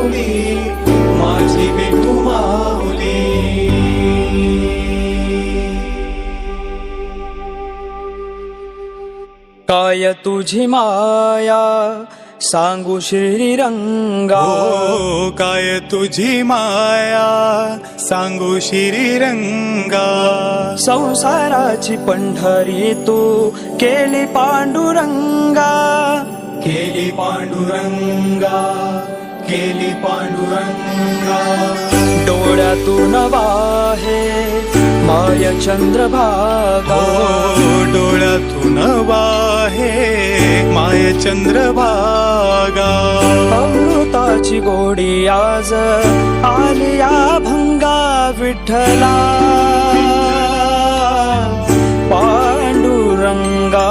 माऊली, माझी विठू माऊली. काय तुझी माया सांगू श्रीरंगा, हो काय तुझी माया सांगू श्रीरंगा. संसाराची पंढरी तू केली पांडुरंगा, केली पांडुरंगा, केली पांडुरंगा. डोळ्यातून वाहे माय चंद्रभागा, हो डोळ्यातून वाहे माय चंद्रभागा. अमृताची गोडी आज आलिया भंगा, विठ्ठला पांडुरंगा.